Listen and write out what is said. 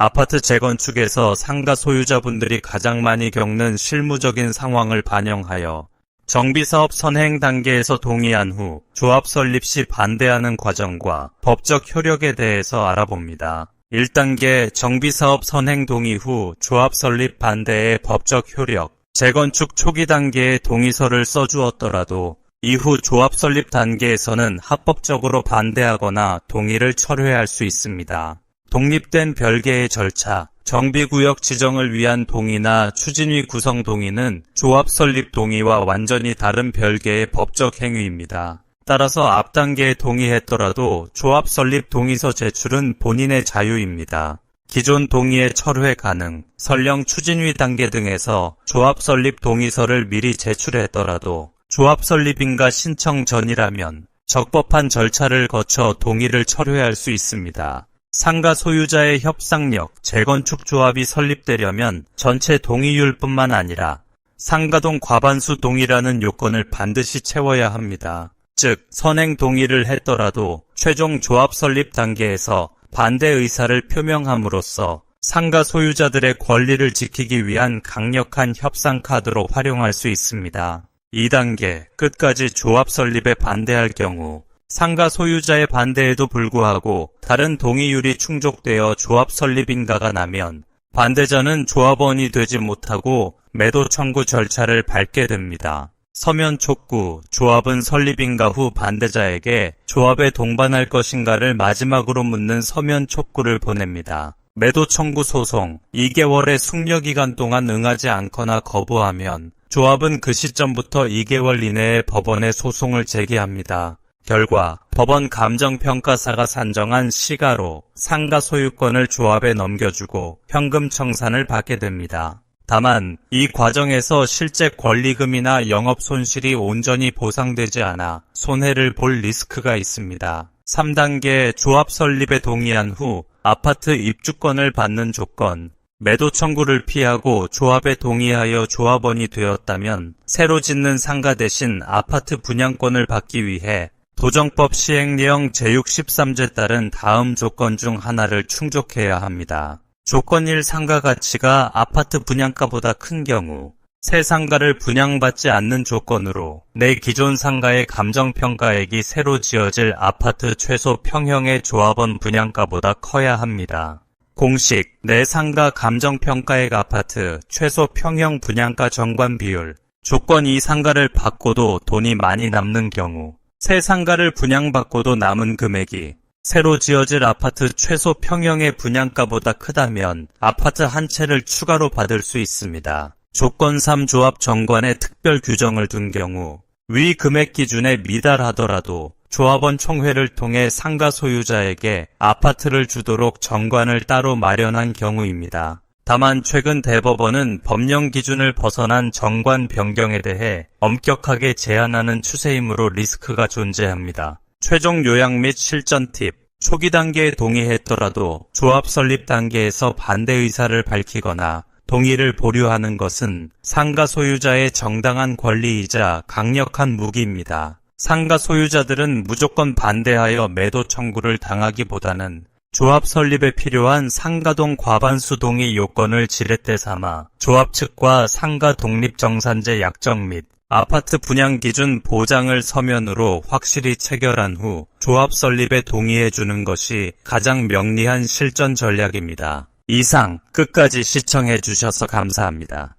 아파트 재건축에서 상가 소유자분들이 가장 많이 겪는 실무적인 상황을 반영하여 정비사업 선행 단계에서 동의한 후 조합 설립 시 반대하는 과정과 법적 효력에 대해서 알아봅니다. 1단계 정비사업 선행 동의 후 조합 설립 반대의 법적 효력. 재건축 초기 단계에 동의서를 써주었더라도 이후 조합 설립 단계에서는 합법적으로 반대하거나 동의를 철회할 수 있습니다. 독립된 별개의 절차, 정비구역 지정을 위한 동의나 추진위 구성 동의는 조합 설립 동의와 완전히 다른 별개의 법적 행위입니다. 따라서 앞 단계에 동의했더라도 조합 설립 동의서 제출은 본인의 자유입니다. 기존 동의의 철회 가능, 설령 추진위 단계 등에서 조합 설립 동의서를 미리 제출했더라도 조합 설립인가 신청 전이라면 적법한 절차를 거쳐 동의를 철회할 수 있습니다. 상가 소유자의 협상력, 재건축 조합이 설립되려면 전체 동의율뿐만 아니라 상가동 과반수 동의라는 요건을 반드시 채워야 합니다. 즉, 선행 동의를 했더라도 최종 조합 설립 단계에서 반대 의사를 표명함으로써 상가 소유자들의 권리를 지키기 위한 강력한 협상 카드로 활용할 수 있습니다. 2단계, 끝까지 조합 설립에 반대할 경우 상가 소유자의 반대에도 불구하고 다른 동의율이 충족되어 조합 설립 인가가 나면 반대자는 조합원이 되지 못하고 매도 청구 절차를 밟게 됩니다. 서면 촉구, 조합은 설립 인가 후 반대자에게 조합에 동반할 것인가를 마지막으로 묻는 서면 촉구를 보냅니다. 매도 청구 소송, 2개월의 숙려기간 동안 응하지 않거나 거부하면 조합은 그 시점부터 2개월 이내에 법원에 소송을 제기합니다. 결과 법원 감정평가사가 산정한 시가로 상가 소유권을 조합에 넘겨주고 현금 청산을 받게 됩니다. 다만 이 과정에서 실제 권리금이나 영업 손실이 온전히 보상되지 않아 손해를 볼 리스크가 있습니다. 3단계 조합 설립에 동의한 후 아파트 입주권을 받는 조건, 매도 청구를 피하고 조합에 동의하여 조합원이 되었다면 새로 짓는 상가 대신 아파트 분양권을 받기 위해 도정법 시행령 제63조에 따른 다음 조건 중 하나를 충족해야 합니다. 조건 1. 상가 가치가 아파트 분양가보다 큰 경우 새 상가를 분양받지 않는 조건으로 내 기존 상가의 감정평가액이 새로 지어질 아파트 최소 평형의 조합원 분양가보다 커야 합니다. 공식, 내 상가 감정평가액 아파트 최소 평형 분양가 정관 비율. 조건 2. 상가를 받고도 돈이 많이 남는 경우 새 상가를 분양받고도 남은 금액이 새로 지어질 아파트 최소 평형의 분양가보다 크다면 아파트 한 채를 추가로 받을 수 있습니다. 조건 3. 조합 정관에 특별 규정을 둔 경우 위 금액 기준에 미달하더라도 조합원 총회를 통해 상가 소유자에게 아파트를 주도록 정관을 따로 마련한 경우입니다. 다만 최근 대법원은 법령 기준을 벗어난 정관 변경에 대해 엄격하게 제한하는 추세이므로 리스크가 존재합니다. 최종 요약 및 실전 팁. 초기 단계에 동의했더라도 조합 설립 단계에서 반대 의사를 밝히거나 동의를 보류하는 것은 상가 소유자의 정당한 권리이자 강력한 무기입니다. 상가 소유자들은 무조건 반대하여 매도 청구를 당하기보다는 조합 설립에 필요한 상가동 과반수 동의 요건을 지렛대 삼아 조합 측과 상가 독립정산제 약정 및 아파트 분양 기준 보장을 서면으로 확실히 체결한 후 조합 설립에 동의해 주는 것이 가장 명리한 실전 전략입니다. 이상 끝까지 시청해 주셔서 감사합니다.